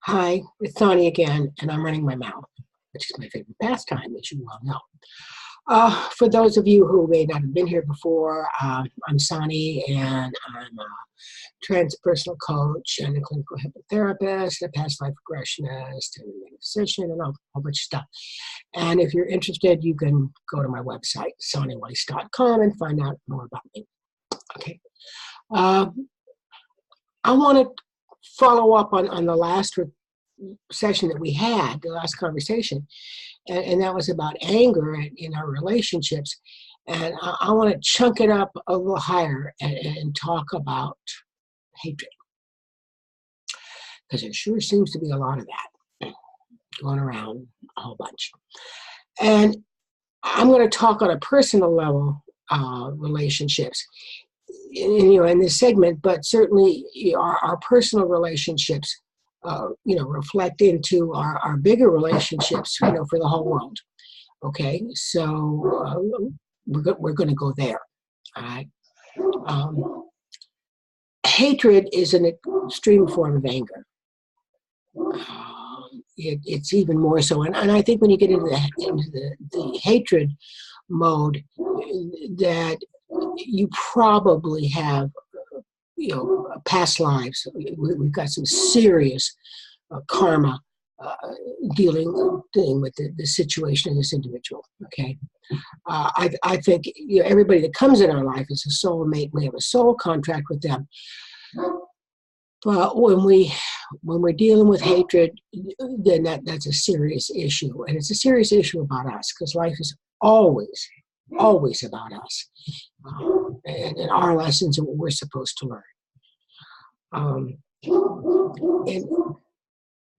Hi, it's Soni again, and I'm running my mouth, which is my favorite pastime, as you well know. For those of you who may not have been here before, I'm Soni, and I'm a transpersonal coach and a clinical hypnotherapist, a past life regressionist, and a physician, and a whole bunch of stuff. And if you're interested, you can go to my website, soniweiss.com, and find out more about me. Okay. I want to follow up on the last session that we had, the last conversation, and that was about anger in our relationships. And I want to chunk it up a little higher and talk about hatred, because there sure seems to be a lot of that going around a whole bunch. And I'm going to talk on a personal level, relationships, in this segment, but certainly our personal relationships, reflect into our bigger relationships, for the whole world. Okay, so we're going to go there. All right. Hatred is an extreme form of anger. It's even more so, and I think when you get into the hatred mode, that you probably have, past lives. We've got some serious karma dealing with the situation of this individual. Okay, I think everybody that comes in our life is a soulmate. We have a soul contract with them. But when we're dealing with hatred, then that's a serious issue, and it's a serious issue about us, because life is always about us, and our lessons and what we're supposed to learn. And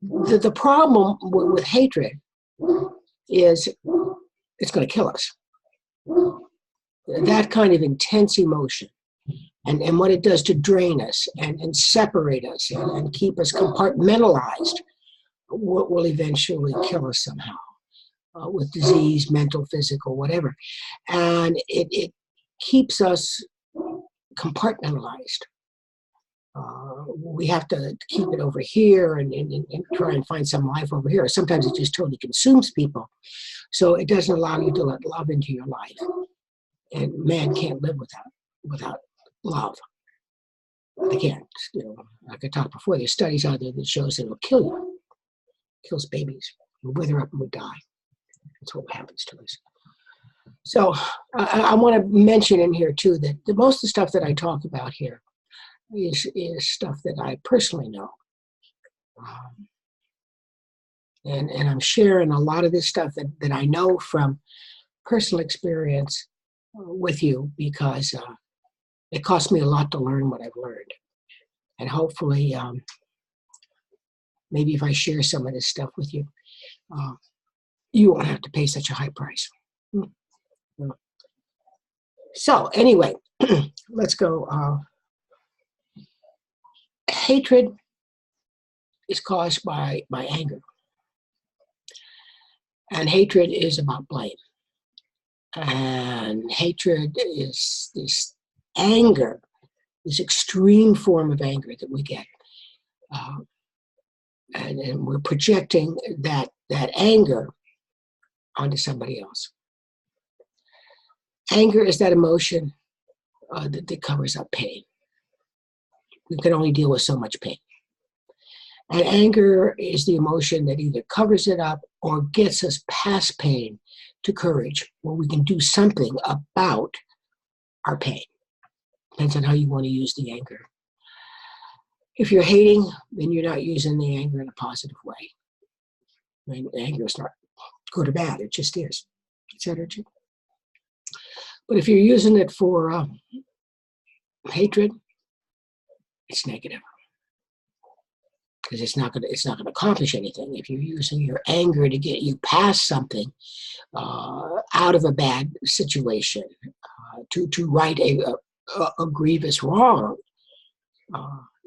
the problem with hatred is it's going to kill us. That kind of intense emotion, and what it does to drain us and separate us and keep us compartmentalized, will eventually kill us somehow, with disease, mental, physical, whatever. And it keeps us compartmentalized. We have to keep it over here and try and find some life over here. Sometimes it just totally consumes people. So it doesn't allow you to let love into your life. And man can't live without love. They can't. Like I talked before, there's studies out there that shows that it'll kill you. It kills babies. We wither up and we die. That's what happens to us. So I want to mention in here too that most of the stuff that I talk about here is stuff that I personally know. And I'm sharing a lot of this stuff that I know from personal experience with you, because it cost me a lot to learn what I've learned. And hopefully, maybe if I share some of this stuff with you, you won't have to pay such a high price. So anyway, let's go. Hatred is caused by anger. And hatred is about blame. And hatred is this anger, this extreme form of anger that we get. And we're projecting that anger onto somebody else. Anger is that emotion that covers up pain. We can only deal with so much pain. And anger is the emotion that either covers it up or gets us past pain to courage, where we can do something about our pain. Depends on how you want to use the anger. If you're hating, then you're not using the anger in a positive way. I mean, anger is not good or bad, it just is. It's energy. But if you're using it for hatred, it's negative, because it's not going to accomplish anything. If you're using your anger to get you past something, out of a bad situation, to right a grievous wrong,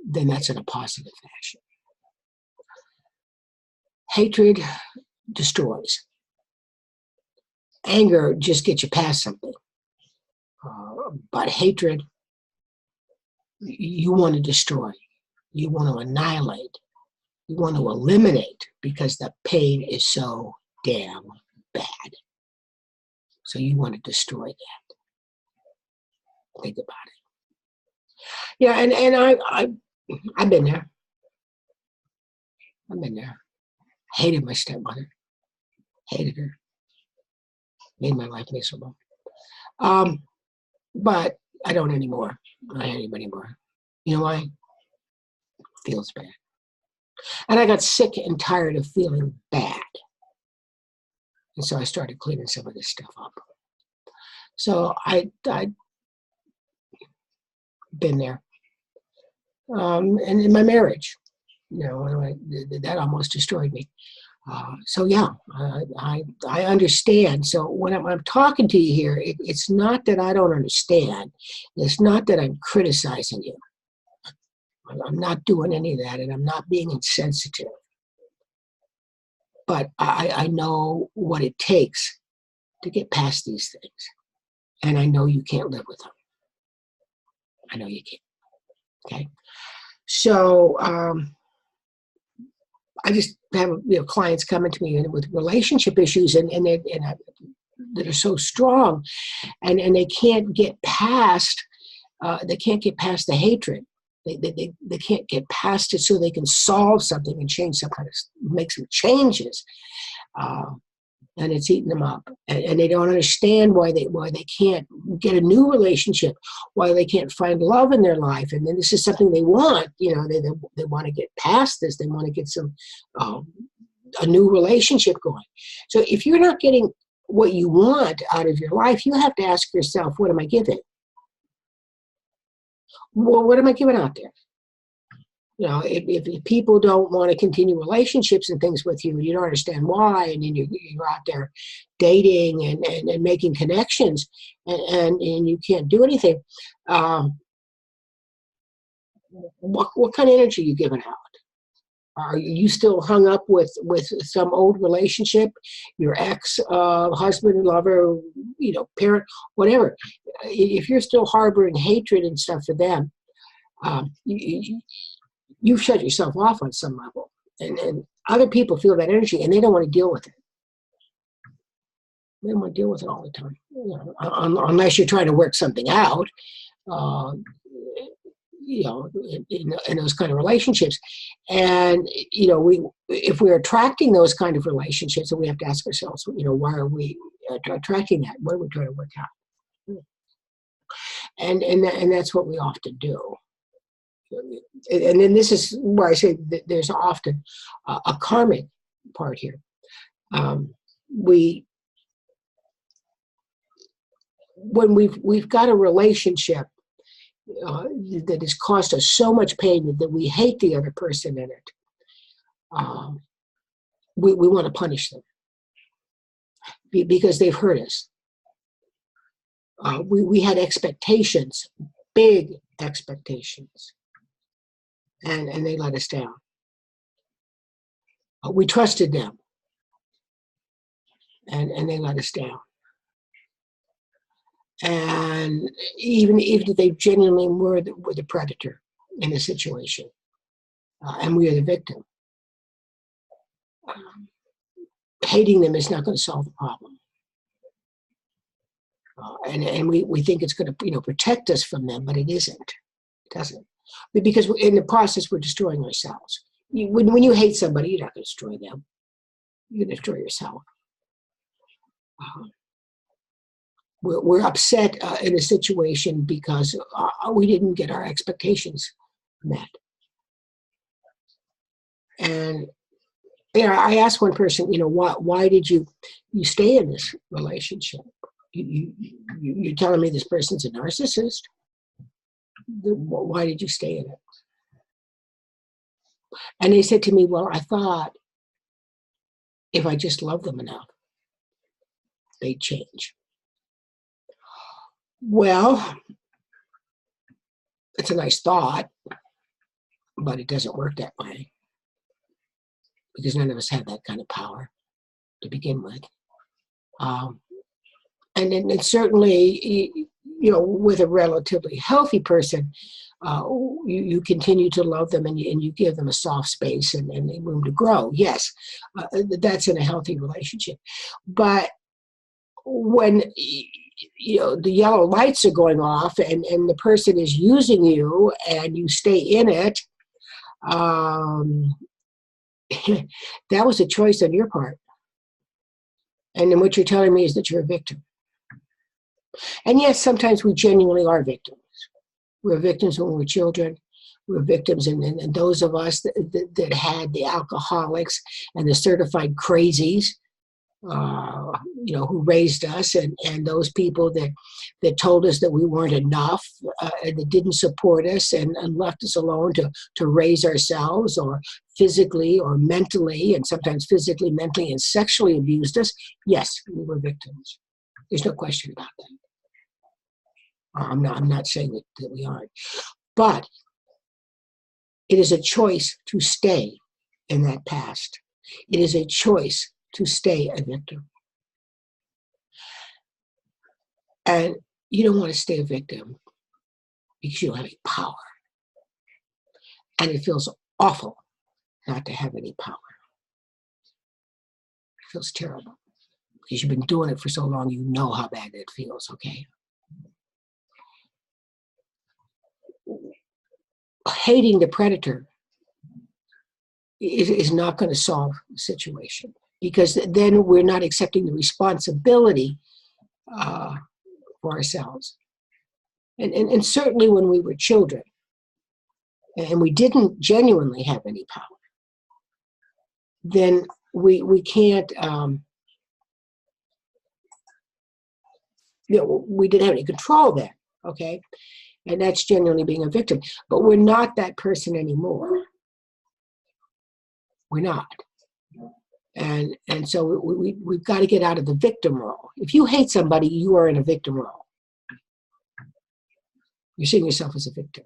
then that's in a positive fashion. Hatred destroys. Anger just gets you past something. But hatred, you want to destroy. You want to annihilate. You want to eliminate because the pain is so damn bad. So you want to destroy that. Think about it. Yeah, and I've been there. I've been there. Hated my stepmother. Hated her. Made my life miserable. But I don't anymore. I don't hate anybody anymore. You know why? Feels bad. And I got sick and tired of feeling bad. And so I started cleaning some of this stuff up. So I've been there. And in my marriage, that almost destroyed me. So yeah, I understand. So when I'm talking to you here, it's not that I don't understand. It's not that I'm criticizing you. I'm not doing any of that, and I'm not being insensitive. But I know what it takes to get past these things. And I know you can't live with them. I know you can't. Okay? So I just have clients coming to me with relationship issues and that are so strong, and they can't get past the hatred. They can't get past it so they can solve something and change make some changes. And it's eating them up, and they don't understand why they can't get a new relationship, why they can't find love in their life, and then this is something they want. They want to get past this. They want to get a new relationship going. So if you're not getting what you want out of your life, you have to ask yourself, what am I giving? Well, what am I giving out there? If people don't want to continue relationships and things with you, you don't understand why, and then you're out there dating and making connections, and you can't do anything. What kind of energy are you giving out? Are you still hung up with some old relationship, your ex husband, lover, parent, whatever? If you're still harboring hatred and stuff for them, you've shut yourself off on some level, and other people feel that energy and they don't want to deal with it. They don't want to deal with it all the time, unless you're trying to work something out, in those kind of relationships. And, if we're attracting those kind of relationships, then we have to ask ourselves, why are we attracting that? What are we trying to work out? And that's what we often do. And then this is where I say that there's often a karmic part here. When we've got a relationship that has caused us so much pain that we hate the other person in it, we want to punish them because they've hurt us. We had expectations, big expectations. And they let us down. We trusted them, and they let us down. And even if they genuinely were the predator in the situation, and we are the victim, hating them is not going to solve the problem. And we think it's going to protect us from them, but it isn't. It doesn't. Because in the process, we're destroying ourselves. When you hate somebody, you're not going to destroy them. You're going to destroy yourself. We're upset in a situation because we didn't get our expectations met. And I asked one person, why did you stay in this relationship? You're telling me this person's a narcissist? Why did you stay in it? And they said to me, well, I thought if I just loved them enough, they'd change. Well, it's a nice thought, but it doesn't work that way because none of us have that kind of power to begin with. And certainly, with a relatively healthy person, you continue to love them, and you give them a soft space and room to grow. Yes, that's in a healthy relationship. But when the yellow lights are going off and the person is using you and you stay in it, that was a choice on your part. And then what you're telling me is that you're a victim. And yes, sometimes we genuinely are victims. We're victims when we're children. We're victims, and those of us that had the alcoholics and the certified crazies, who raised us, and those people that told us that we weren't enough, and that didn't support us and left us alone to raise ourselves, or physically or mentally, and sometimes physically, mentally, and sexually abused us. Yes, we were victims. There's no question about that. I'm not saying that we aren't. But it is a choice to stay in that past. It is a choice to stay a victim. And you don't want to stay a victim because you don't have any power. And it feels awful not to have any power. It feels terrible because you've been doing it for so long, you know how bad it feels, okay? Hating the predator is not going to solve the situation, because then we're not accepting the responsibility for ourselves. And certainly when we were children and we didn't genuinely have any power, then we can't, we didn't have any control then, okay? And that's genuinely being a victim. But we're not that person anymore. We're not. And so we've got to get out of the victim role. If you hate somebody, you are in a victim role. You're seeing yourself as a victim,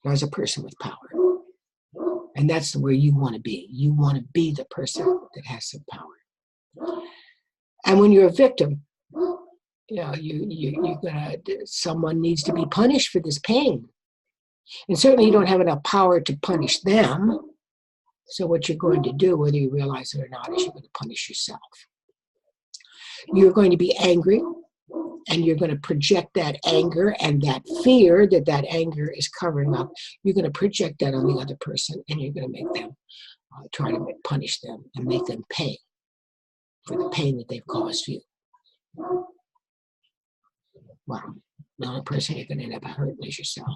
not as a person with power. And that's where you want to be. You want to be the person that has some power. And when you're a victim, someone needs to be punished for this pain. And certainly you don't have enough power to punish them. So what you're going to do, whether you realize it or not, is you're going to punish yourself. You're going to be angry, and you're going to project that anger and that fear that anger is covering up. You're going to project that on the other person, and you're going to make them try to punish them and make them pay for the pain that they've caused you. Well, the only person you're going to end up hurting is yourself.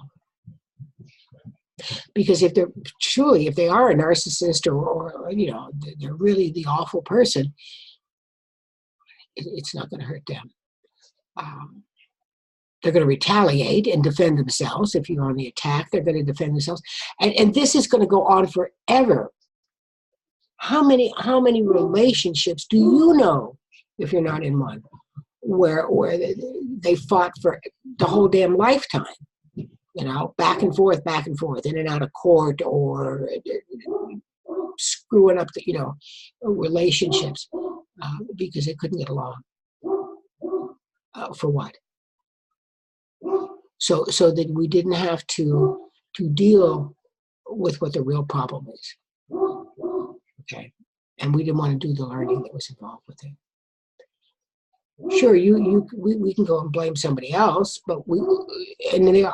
Because if they are a narcissist, or they're really the awful person, it's not going to hurt them. They're going to retaliate and defend themselves. If you're on the attack, they're going to defend themselves. And this is going to go on forever. How many relationships do you know, if you're not in one, where they fought for the whole damn lifetime? Back and forth, in and out of court, or screwing up the, relationships because they couldn't get along. For what? So that we didn't have to deal with what the real problem is. Okay, and we didn't want to do the learning that was involved with it. Sure, we can go and blame somebody else, but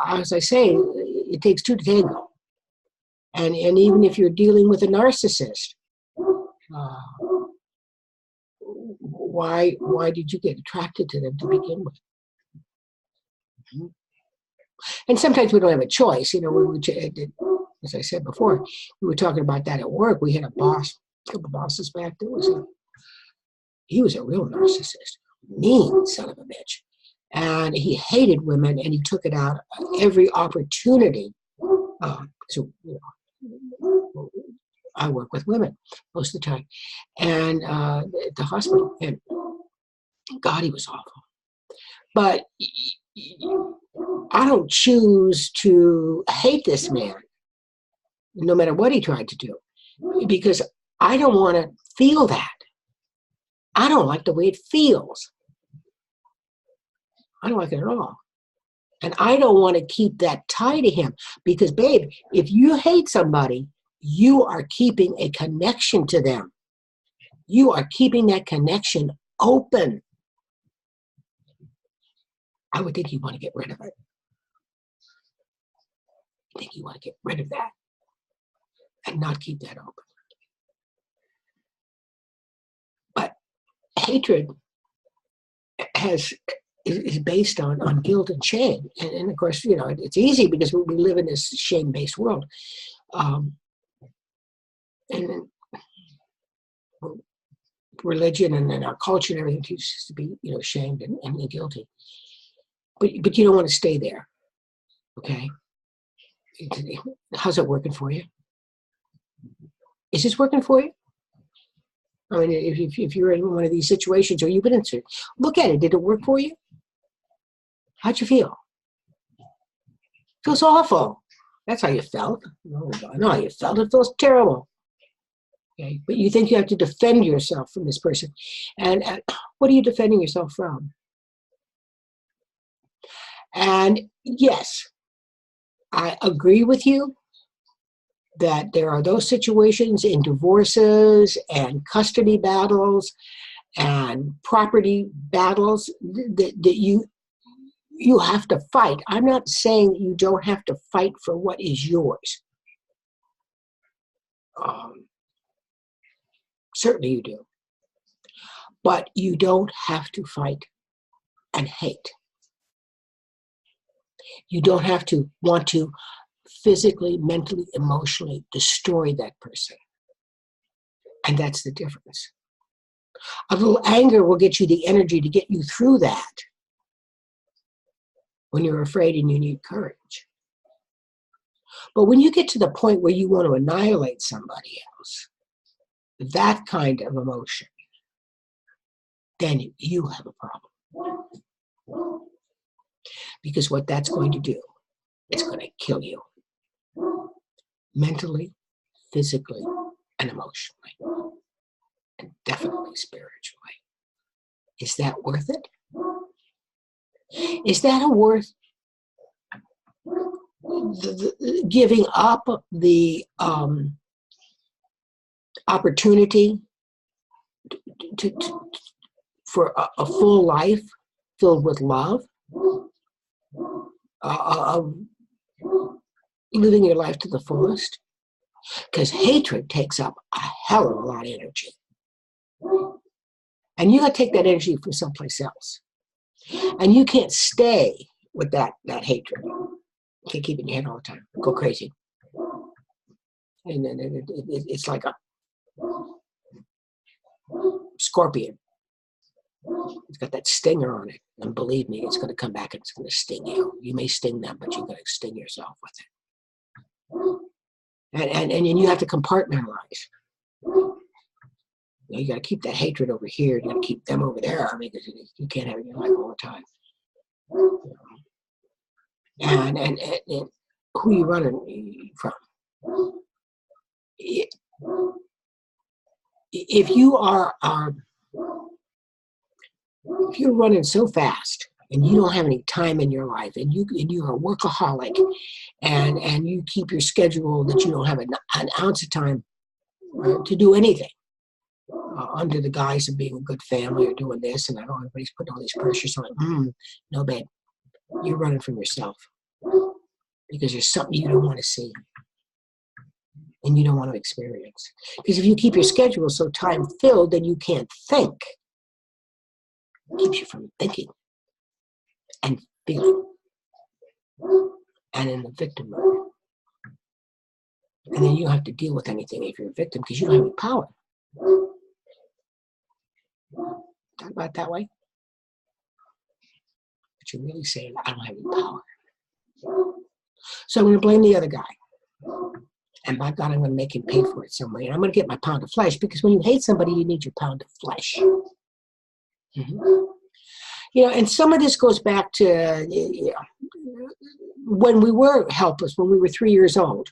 as I say, it takes two to tango. And even if you're dealing with a narcissist, why did you get attracted to them to begin with? And sometimes we don't have a choice. As I said before, we were talking about that at work. We had a couple bosses back there. He was a real narcissist. Mean son of a bitch. And he hated women, and he took it out every opportunity. I work with women most of the time, and at the hospital, and God, he was awful. But I don't choose to hate this man, no matter what he tried to do, because I don't want to feel that. I don't like the way it feels. I don't like it at all. And I don't want to keep that tie to him because, babe, if you hate somebody, you are keeping a connection to them. You are keeping that connection open. I would think you want to get rid of it. I think you want to get rid of that and not keep that open. But hatred is based on guilt and shame. And of course, it's easy because we live in this shame-based world. And religion and then our culture and everything teaches us to be, shamed and guilty. But you don't want to stay there, okay? How's it working for you? Is this working for you? I mean, if you're in one of these situations or you've been into it, look at it. Did it work for you? How'd you feel? Feels awful. That's how you felt. No, I know how you felt. It feels terrible. Okay, but you think you have to defend yourself from this person. And what are you defending yourself from? And yes, I agree with you that there are those situations in divorces and custody battles and property battles that you have to fight. I'm not saying that you don't have to fight for what is yours. Certainly you do. But you don't have to fight and hate. You don't have to want to physically, mentally, emotionally destroy that person. And that's the difference. A little anger will get you the energy to get you through that when you're afraid and you need courage. But when you get to the point where you want to annihilate somebody else, that kind of emotion, then you have a problem. Because what that's going to do, it's going to kill you. Mentally, physically, and emotionally. And definitely spiritually. Is that worth it? Is that worth giving up the opportunity for a full life filled with love? Of living your life to the fullest? Because hatred takes up a hell of a lot of energy. And you got to take that energy from someplace else. And you can't stay with that hatred. You can't keep it in your head all the time. Go crazy. And then it's like a scorpion. It's got that stinger on it. And believe me, it's going to come back and it's going to sting you. You may sting them, but you're going to sting yourself with it. And you have to compartmentalize. You got to keep that hatred over here. You got to keep them over there because you can't have it in your life all the time. And who you running from? If you are if you're running so fast and you don't have any time in your life and you're a workaholic and you keep your schedule that you don't have an ounce of time to do anything under the guise of being a good family or doing this, and I know everybody's putting all these pressures on. No, babe, you're running from yourself because there's something you don't want to see and you don't want to experience. Because if you keep your schedule so time-filled, then you can't think. It keeps you from thinking and feeling and in the victim mode. And then you don't have to deal with anything if you're a victim because you don't have any power. Talk about it that way. But you're really saying, I don't have any power. So I'm going to blame the other guy. And by God, I'm going to make him pay for it some way. And I'm going to get my pound of flesh because when you hate somebody, you need your pound of flesh. And some of this goes back to when we were helpless, when we were 3 years old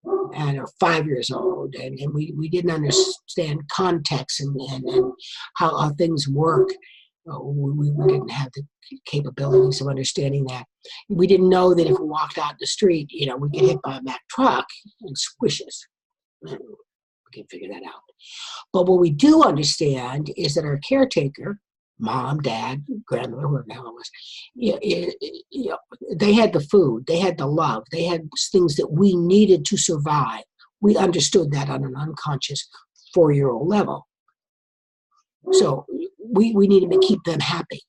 or 5 years old, and we didn't understand context and how things work. We didn't have the capabilities of understanding that. We didn't know that if we walked out the street, we get hit by a Mack truck and squish us. We can figure that out. But what we do understand is that our caretaker, mom, dad, grandmother, whoever the hell it was, they had the food, they had the love, they had things that we needed to survive. We understood that on an unconscious 4-year-old level. So we needed to keep them happy,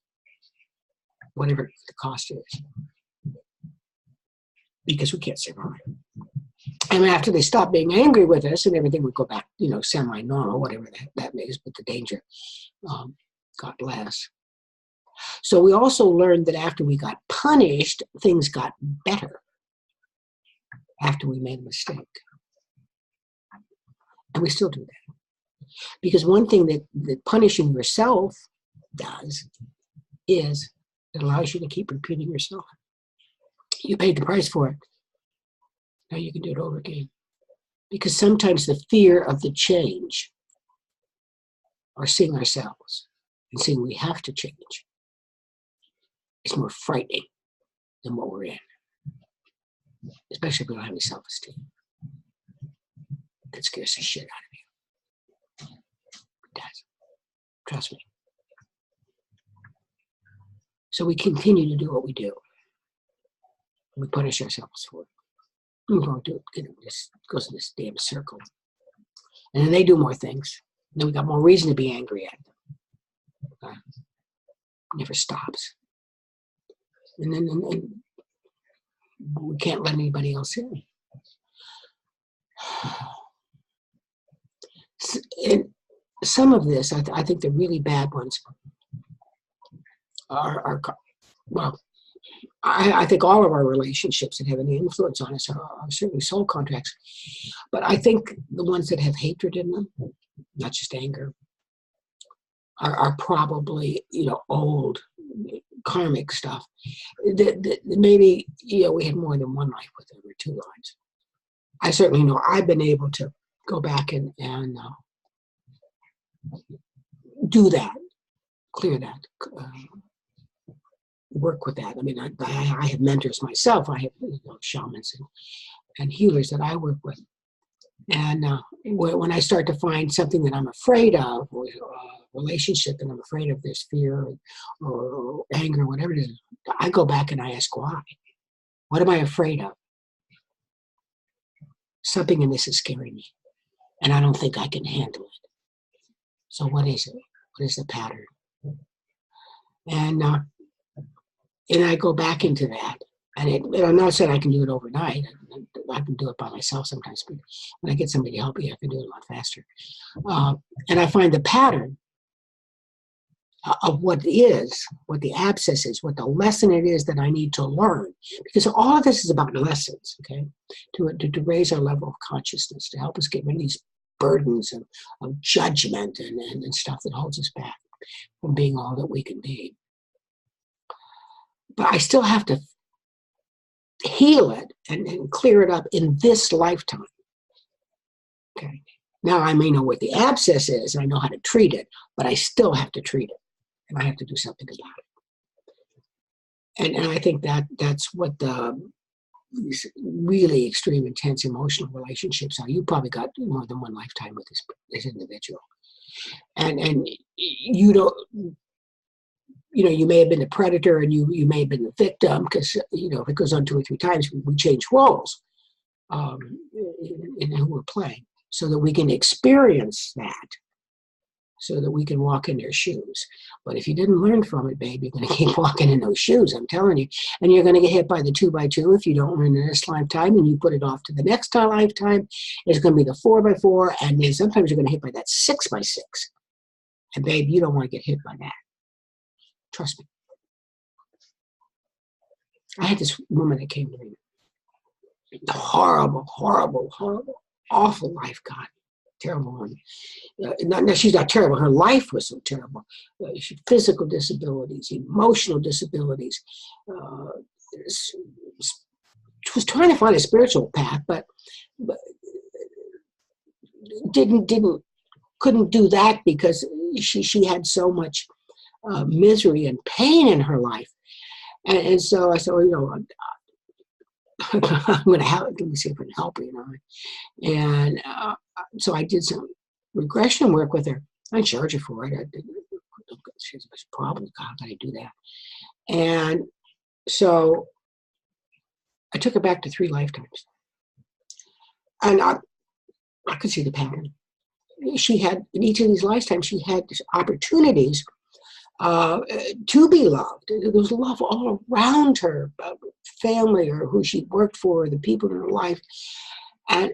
whatever the cost is, because we can't survive. And after they stopped being angry with us and everything would go back, semi-normal, whatever that is, but the danger got less. So we also learned that after we got punished, things got better after we made a mistake. And we still do that. Because one thing that punishing yourself does is it allows you to keep repeating yourself. You paid the price for it. Now you can do it over again. Because sometimes the fear of the change, or seeing ourselves and seeing we have to change, is more frightening than what we're in. Especially if we don't have any self-esteem. That scares the shit out of you. It does. Trust me. So we continue to do what we do. We punish ourselves for it. We won't do it. It just goes in this damn circle. And then they do more things. And then we got more reason to be angry at them. Never stops. And then we can't let anybody else in. And some of this, I think the really bad ones are well, I think all of our relationships that have any influence on us are certainly soul contracts. But I think the ones that have hatred in them, not just anger, are probably, old karmic stuff. That maybe, we had more than one life with them, or 2 lives. I certainly know I've been able to go back and do that, clear that, work with that. I mean, I have mentors myself. I have shamans and healers that I work with. And when I start to find something that I'm afraid of, or a relationship that I'm afraid of, this fear or anger, whatever it is, I go back and I ask why. What am I afraid of? Something in this is scaring me, and I don't think I can handle it. So what is it? What is the pattern? And I go back into that. And I'm not saying I can do it overnight. I can do it by myself sometimes, but when I get somebody to help me, I can do it a lot faster. And I find the pattern of what the abscess is, what the lesson it is that I need to learn. Because all of this is about lessons, okay? To raise our level of consciousness, to help us get rid of these burdens of judgment and stuff that holds us back from being all that we can be. But I still have to heal it and clear it up in this lifetime. Okay. Now I may know what the abscess is, and I know how to treat it, but I still have to treat it, and I have to do something about it. And I think that's what these really extreme, intense emotional relationships are. You probably got more than one lifetime with this individual, and you don't. You may have been the predator and you may have been the victim, because, if it goes on 2 or 3 times, we change roles in who we're playing, so that we can experience that, so that we can walk in their shoes. But if you didn't learn from it, babe, you're going to keep walking in those shoes, I'm telling you. And you're going to get hit by the 2x2 if you don't learn in this lifetime, and you put it off to the next lifetime. It's going to be the 4x4, and then sometimes you're going to hit by that 6x6. And babe, you don't want to get hit by that. Trust me. I had this woman that came to me. Horrible, horrible, horrible, awful life, God. Terrible one. No, she's not terrible. Her life was so terrible. She had physical disabilities, emotional disabilities. She was trying to find a spiritual path, but couldn't do that because she had so much misery and pain in her life. And so I said, well, I'm going to help. Let me see if I can help her, And so I did some regression work with her. I didn't charge her for it. She has a problem. How can I do that? And so I took her back to 3 lifetimes. And I could see the pattern. She had, in each of these lifetimes, she had opportunities to be loved. There was love all around her, family or who she worked for, the people in her life. And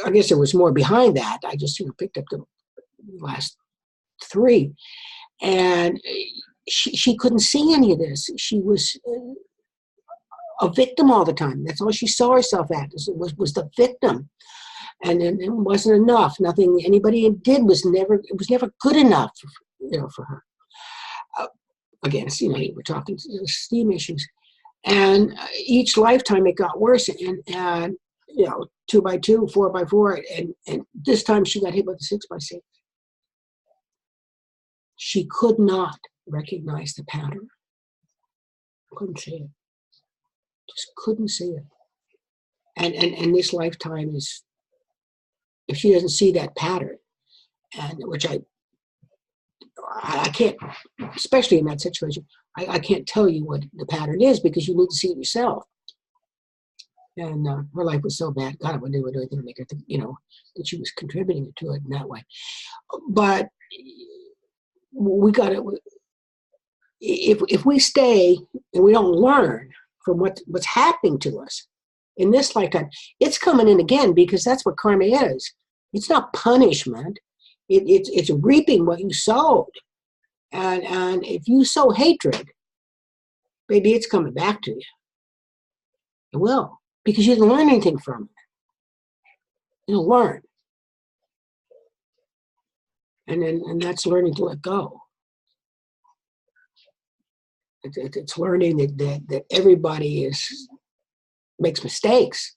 I guess there was more behind that. I just picked up the last 3. And she couldn't see any of this. She was a victim all the time. That's all she saw herself as, was the victim. And it wasn't enough. Nothing anybody did was never good enough, for her. Again, we're talking esteem issues. And each lifetime it got worse. And 2 by 2, 4 by 4, and this time she got hit with a 6 by 6. She could not recognize the pattern. Couldn't see it. Just couldn't see it. And this lifetime is, if she doesn't see that pattern, and which I can't, especially in that situation, I can't tell you what the pattern is because you need to see it yourself. And her life was so bad. God, I wouldn't do anything to make her think, that she was contributing to it in that way. But we got to, if we stay and we don't learn from what's happening to us in this lifetime, it's coming in again, because that's what karma is. It's not punishment. It's reaping what you sowed. And if you sow hatred, baby, it's coming back to you. It will, because you didn't learn anything from it. You'll learn. And that's learning to let go. It's learning that everybody makes mistakes,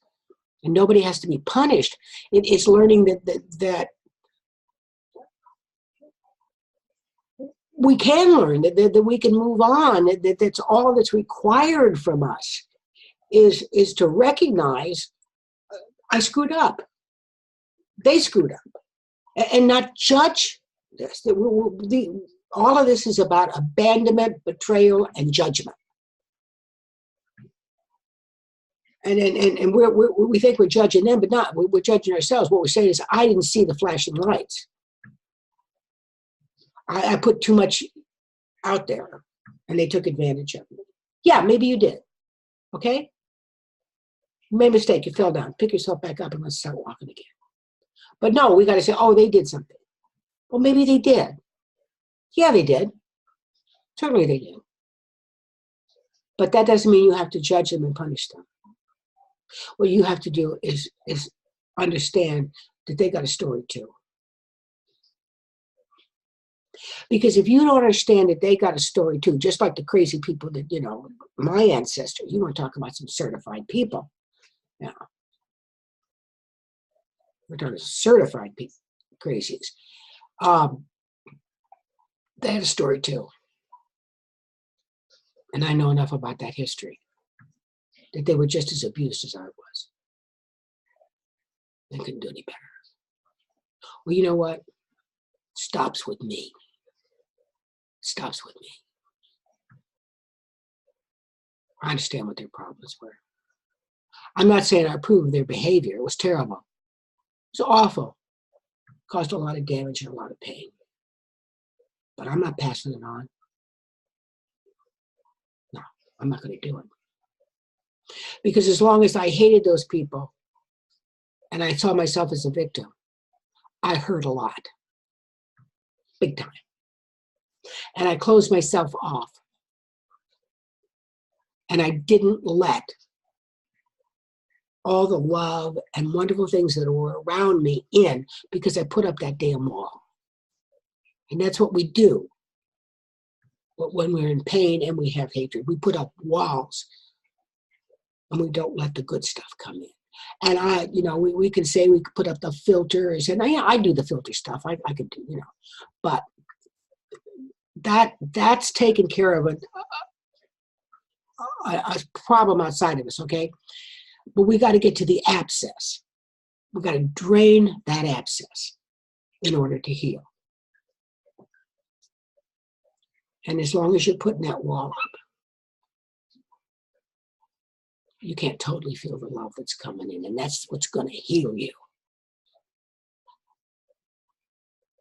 and nobody has to be punished. It's learning that we can learn, that we can move on. That's all that's required from us is to recognize I screwed up. They screwed up, and not judge this. All of this is about abandonment, betrayal, and judgment. And we think we're judging them, but not. We're judging ourselves. What we're saying is, I didn't see the flashing lights. I put too much out there, and they took advantage of me. Yeah, maybe you did. Okay? You made a mistake. You fell down. Pick yourself back up and let's start walking again. But no, we got to say, oh, they did something. Well, maybe they did. Yeah, they did. Certainly they did. But that doesn't mean you have to judge them and punish them. What you have to do is understand that they got a story too. Because if you don't understand that they got a story too, just like the crazy people that, my ancestors, you want to talk about some certified people. Yeah. We're talking certified people, crazies. They had a story too. And I know enough about that history that they were just as abused as I was. They couldn't do any better. Well, you know what? Stops with me. Stops with me. I understand what their problems were. I'm not saying I approve of their behavior. It was terrible. It was awful. Caused a lot of damage and a lot of pain. But I'm not passing it on. No, I'm not going to do it. Because as long as I hated those people and I saw myself as a victim, I hurt a lot. Big time. And I closed myself off. And I didn't let all the love and wonderful things that were around me in, because I put up that damn wall. And that's what we do when we're in pain and we have hatred. We put up walls and we don't let the good stuff come in. And we can say we could put up the filters, and I do the filter stuff. I could do, but that's taken care of a problem outside of us, okay? But we got to get to the abscess. We got to drain that abscess in order to heal. And as long as you're putting that wall up, you can't totally feel the love that's coming in, and that's what's going to heal you.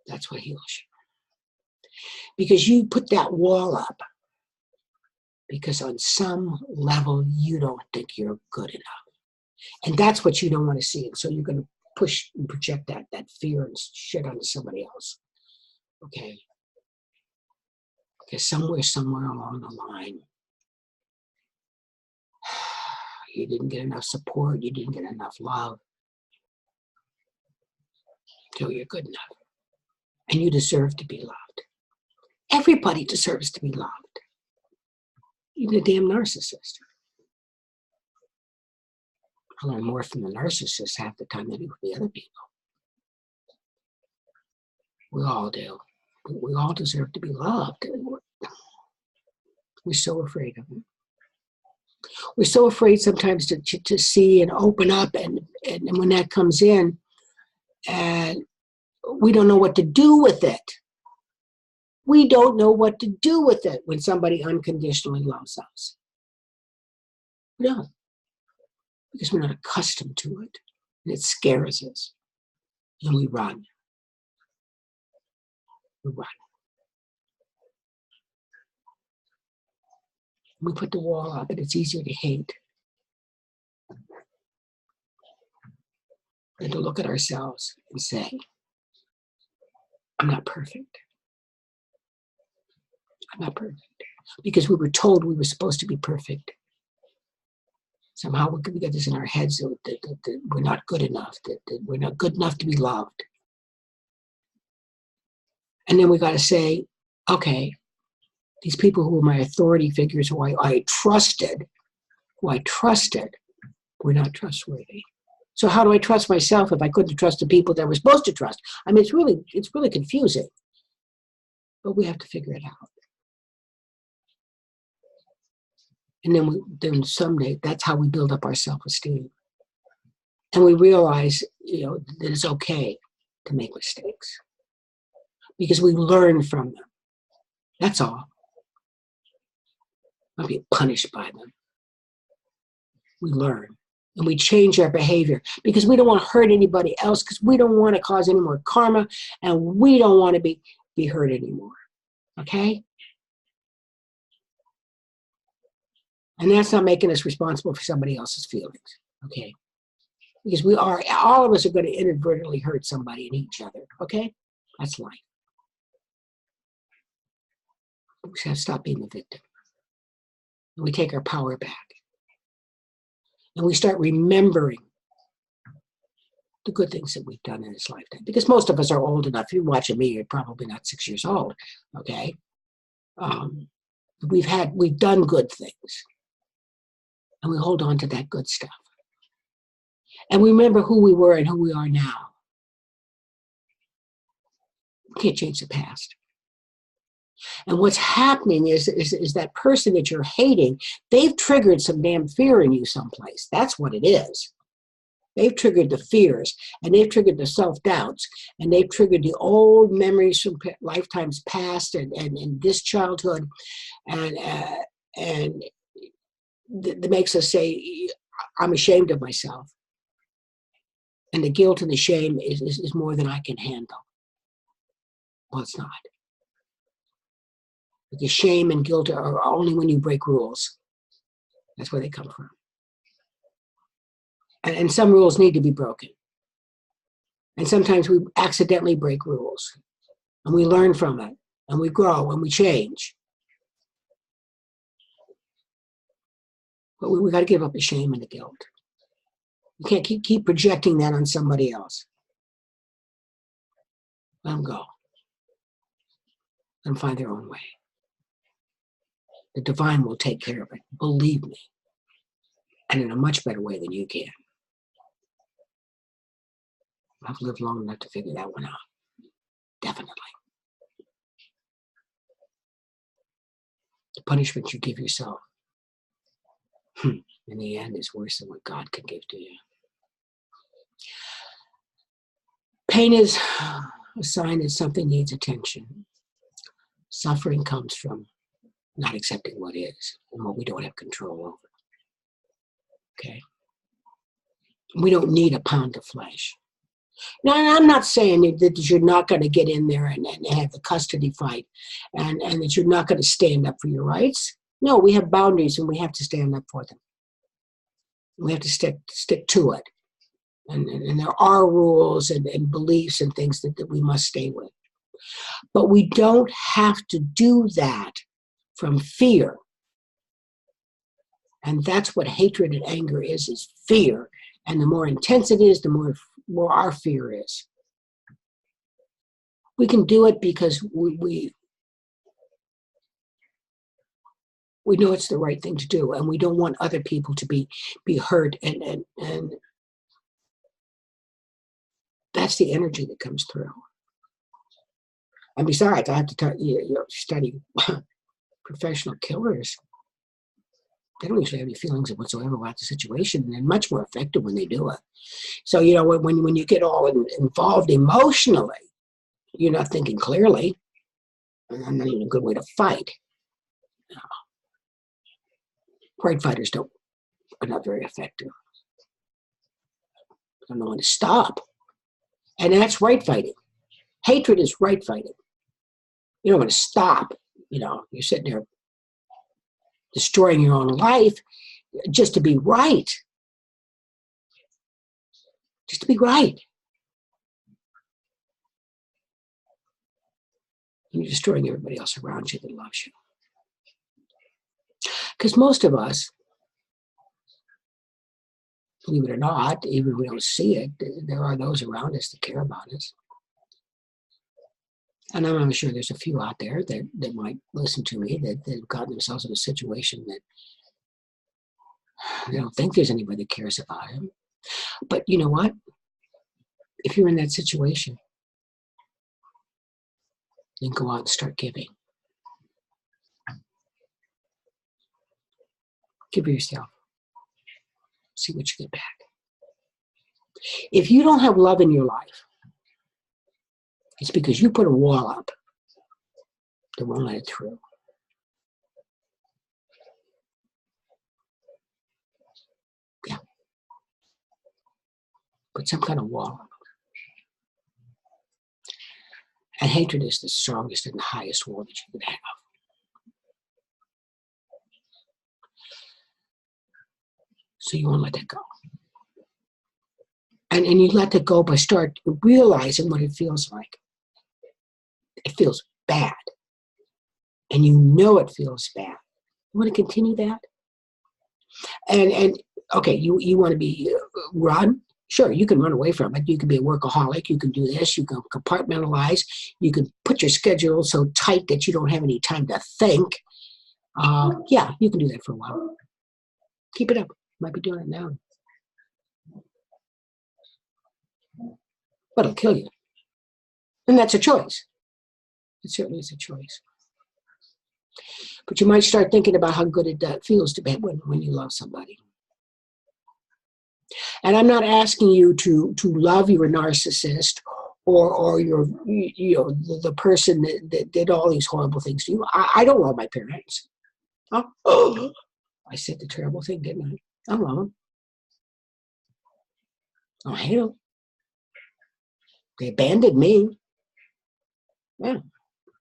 That's what heals you. Because you put that wall up because on some level you don't think you're good enough. And that's what you don't want to see. And so you're going to push and project that fear and shit onto somebody else. Okay? Because somewhere along the line, you didn't get enough support, you didn't get enough love. So you're good enough. And you deserve to be loved. Everybody deserves to be loved. Even a damn narcissist. I learn more from the narcissist half the time than I do from the other people. We all do. We all deserve to be loved. We're so afraid of it. We're so afraid sometimes to see and open up, and when that comes in, and we don't know what to do with it. We don't know what to do with it when somebody unconditionally loves us. We don't. Because we're not accustomed to it. And it scares us. And we run. We run. We put the wall up, and it's easier to hate than to look at ourselves and say, I'm not perfect. I'm not perfect. Because we were told we were supposed to be perfect. Somehow we get this in our heads that we're not good enough, that we're not good enough to be loved. And then we got to say, okay, these people who were my authority figures, who I trusted, were not trustworthy. So how do I trust myself if I couldn't trust the people that we're supposed to trust? I mean, it's really confusing. But we have to figure it out. And then someday, that's how we build up our self-esteem. And we realize, that it's okay to make mistakes. Because we learn from them. That's all. Not be punished by them. We learn. And we change our behavior. Because we don't want to hurt anybody else. Because we don't want to cause any more karma. And we don't want to be hurt anymore. Okay? And that's not making us responsible for somebody else's feelings. Okay? Because all of us are going to inadvertently hurt somebody and each other. Okay? That's life. We have to stop being the victim. And we take our power back. And we start remembering the good things that we've done in this lifetime. Because most of us are old enough. If you're watching me, you're probably not 6 years old. Okay? We've done good things. And we hold on to that good stuff. And we remember who we were and who we are now. We can't change the past. And what's happening is that person that you're hating, they've triggered some damn fear in you someplace. That's what it is. They've triggered the fears, and they've triggered the self-doubts, and they've triggered the old memories from lifetimes past and this childhood, and that makes us say, I'm ashamed of myself. And the guilt and the shame is more than I can handle. Well, it's not. Because shame and guilt are only when you break rules. That's where they come from. And some rules need to be broken. And sometimes we accidentally break rules. And we learn from it. And we grow and we change. But we got to give up the shame and the guilt. You can't keep projecting that on somebody else. Let them go. Let them find their own way. The divine will take care of it. Believe me. And in a much better way than you can. I've lived long enough to figure that one out. Definitely. punishment you give yourself, in the end, is worse than what God can give to you. Pain is a sign that something needs attention. Suffering comes from not accepting what is and what we don't have control over. Okay? We don't need a pound of flesh. Now, I'm not saying that you're not going to get in there and have the custody fight and that you're not going to stand up for your rights. No, we have boundaries and we have to stand up for them. We have to stick to it. And there are rules and beliefs and things that we must stay with. But we don't have to do that from fear. And that's what hatred and anger is fear. And the more intense it is, the more our fear is. We can do it because we know it's the right thing to do, and we don't want other people to be hurt, and that's the energy that comes through. And besides, I have to tell you, study professional killers. They don't usually have any feelings whatsoever about the situation, and they're much more effective when they do it. So, when you get all involved emotionally, you're not thinking clearly, and that's not even a good way to fight. Right fighters are not very effective. They don't know when to stop. And that's right fighting. Hatred is right fighting. You don't want to stop. You're sitting there destroying your own life just to be right. Just to be right. And you're destroying everybody else around you that loves you. Because most of us, believe it or not, even if we don't see it, there are those around us that care about us. And I'm sure there's a few out there that might listen to me that have gotten themselves in a situation that they don't think there's anybody that cares about them. But you know what? If you're in that situation, then go out and start giving. Give yourself. See what you get back. If you don't have love in your life, it's because you put a wall up that won't let it through. Yeah. Put some kind of wall up. And hatred is the strongest and the highest wall that you could have. So you won't let that go. And you let that go by start realizing what it feels like. It feels bad. And you know it feels bad. You want to continue that? And okay, you want to be run? Sure, you can run away from it. You can be a workaholic. You can do this. You can compartmentalize. You can put your schedule so tight that you don't have any time to think. Yeah, you can do that for a while. Keep it up. You might be doing it now. But it'll kill you. And that's a choice. It certainly is a choice. But you might start thinking about how good it feels to be when you love somebody. And I'm not asking you to love your narcissist or your the person that did all these horrible things to you. I don't love my parents. Oh, I said the terrible thing, didn't I? I love them. I hate them. They abandoned me. Yeah,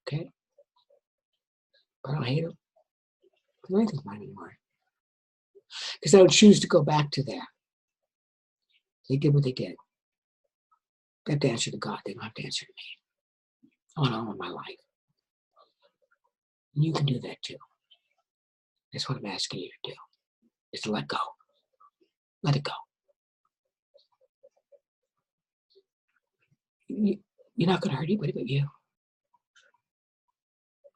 okay. But I hate them. I don't think mine anymore. Because I would choose to go back to that. They did what they did. They have to answer to God. They don't have to answer to me. I want all of my life. And you can do that too. That's what I'm asking you to do. Is to let go. Let it go. You're not going to hurt anybody but you.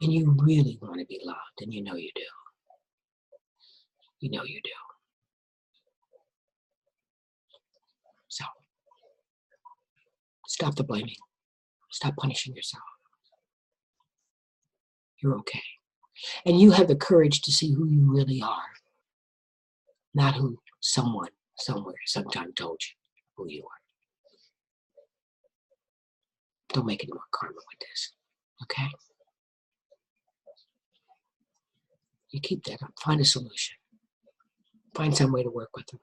And you really want to be loved, and you know you do. You know you do. So, stop the blaming. Stop punishing yourself. You're okay. And you have the courage to see who you really are, not who someone, somewhere, sometime told you who you are. Don't make any more karma with this, okay? You keep that up. Find a solution. Find some way to work with them.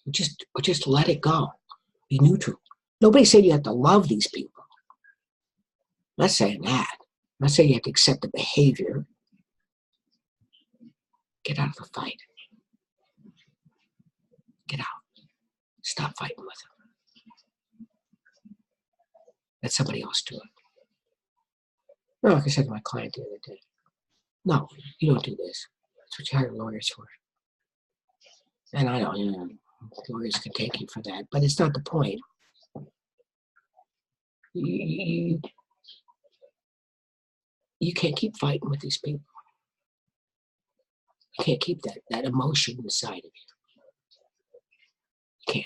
Or just let it go. Be neutral. Nobody said you have to love these people. I'm not saying that. I'm not saying you have to accept the behavior. Get out of the fight. Get out. Stop fighting with them. Let somebody else do it. No, like I said to my client the other day, no, you don't do this. That's what you hire lawyers for. And I don't, lawyers can take you for that, but it's not the point. You can't keep fighting with these people. You can't keep that emotion inside of you. You can't.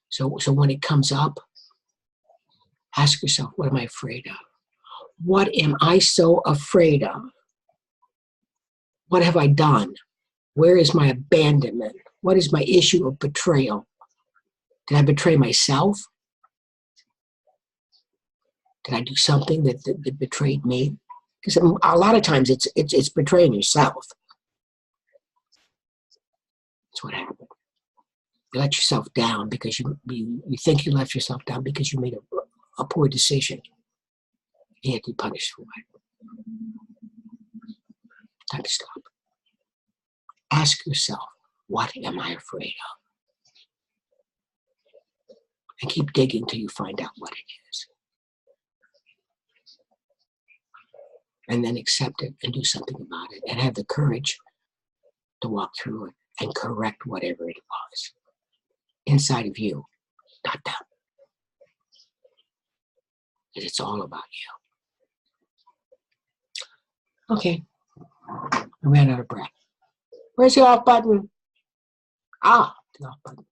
So when it comes up, ask yourself, what am I afraid of? What am I so afraid of? What have I done? Where is my abandonment? What is my issue of betrayal? Did I betray myself? Did I do something that betrayed me? Because a lot of times it's betraying yourself. That's what happened. You let yourself down because you think you left yourself down because you made a poor decision. You have to be punished for it. Time to stop. Ask yourself, what am I afraid of? And keep digging till you find out what it is. And then accept it and do something about it and have the courage to walk through it and correct whatever it was inside of you, not them. Because it's all about you. Okay. I ran out of breath. Where's the off button? Ah, the off button.